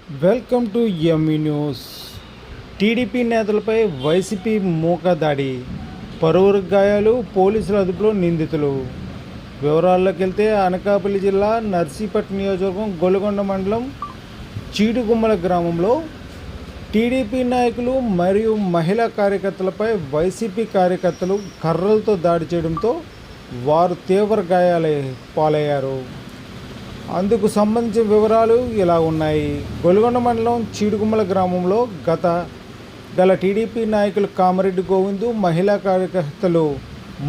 Welcome to ME news. TDP నేతలపై వైసీపీ మూక దాడి, పలువురు గాయాలు, పోలీసుల అదుపులో నిందితులు. వివరాల్లోకి వెళ్తే అనకాపల్లి జిల్లా నర్సీపట్నం నియోజకవర్గం గొలుగొండ మండలం చీడుగుమ్మల గ్రామంలో టీడీపీ నాయకులు మరియు మహిళా కార్యకర్తలపై వైసీపీ కార్యకర్తలు కర్రలతో దాడి చేయడంతో వారు తీవ్ర గాయాల పాలయ్యారు. అందుకు సంబంధించిన వివరాలు ఇలా ఉన్నాయి. గొలుగొండ మండలం చీడుగుమ్మల గ్రామంలో గల టీడీపీ నాయకులు కామరెడ్డి గోవిందు, మహిళా కార్యకర్తలు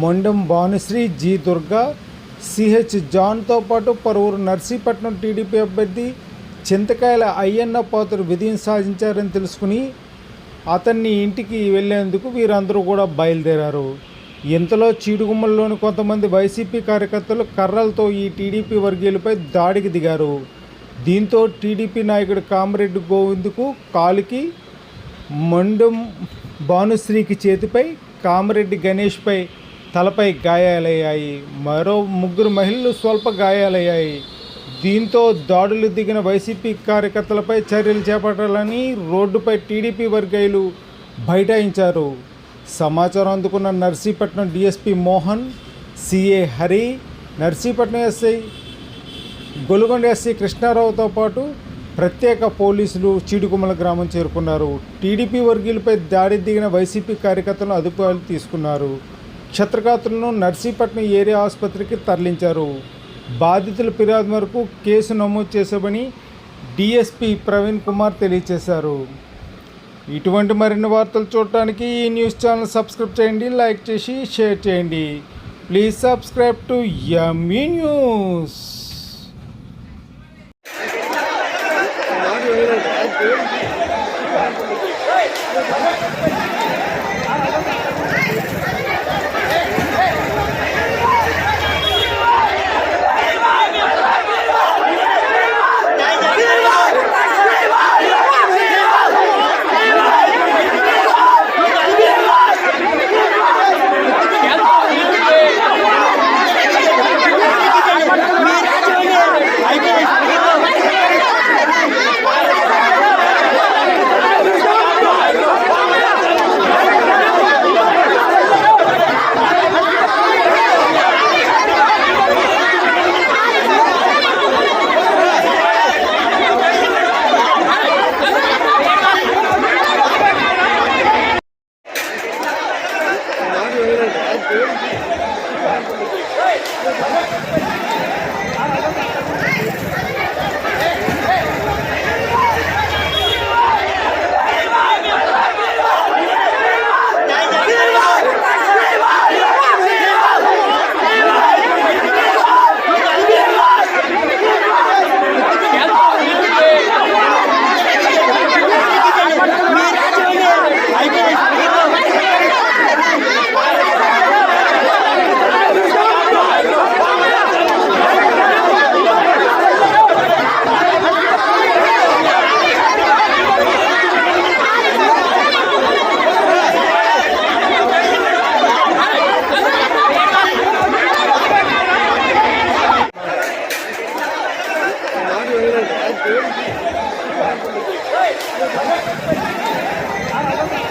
మొండెం భానుశ్రీ, జి దుర్గా, సిహెచ్ జాన్తో పాటు పలువురు నర్సీపట్నం టీడీపీ అభ్యర్థి చింతకాయల అయ్యన్న పాత్ర విజయం సాధించారని తెలుసుకుని అతన్ని ఇంటికి వెళ్లేందుకు వీరందరూ కూడా బయలుదేరారు. ఇంతలో చీడుగుమ్మల్లోని కొంతమంది వైసీపీ కార్యకర్తలు కర్రలతో ఈ టీడీపీ వర్గీయులపై దాడికి దిగారు. దీంతో టీడీపీ నాయకుడు కామరెడ్డి గోవిందుకు కాలుకి, మొండెం భానుశ్రీకి చేతిపై, కామరెడ్డి గణేష్పై తలపై గాయాలయ్యాయి. మరో ముగ్గురు మహిళలు స్వల్ప గాయాలయ్యాయి. దీంతో దాడులు దిగిన వైసీపీ కార్యకర్తలపై చర్యలు చేపట్టాలని రోడ్డుపై టీడీపీ వర్గీయులు బైఠాయించారు. సమాచారం అందుకున్న Narsipatnam DSP Mohan, CA Hari, Narsipatnam SI, Golugonda SI కృష్ణారావుతో పాటు ప్రత్యేక పోలీసులు చీడుగుమ్మల గ్రామం చేరుకున్నారు. టీడీపీ వర్గీయులపై దాడి దిగిన వైసీపీ కార్యకర్తలను అదుపులోకి తీసుకున్నారు. క్షతగాత్రులను నర్సీపట్నం ఏరియా ఆసుపత్రికి తరలించారు. బాధితుల ఫిర్యాదు మేరకు కేసు నమోదు చేశామని డీఎస్పీ ప్రవీణ్ కుమార్ తెలియజేశారు. ఇటువంటి మరిన్ని వార్తలు చూడటానికి ఈ న్యూస్ ఛానల్ సబ్స్క్రైబ్ చేయండి, లైక్ చేసి షేర్ చేయండి. Please subscribe to ME news. Hey!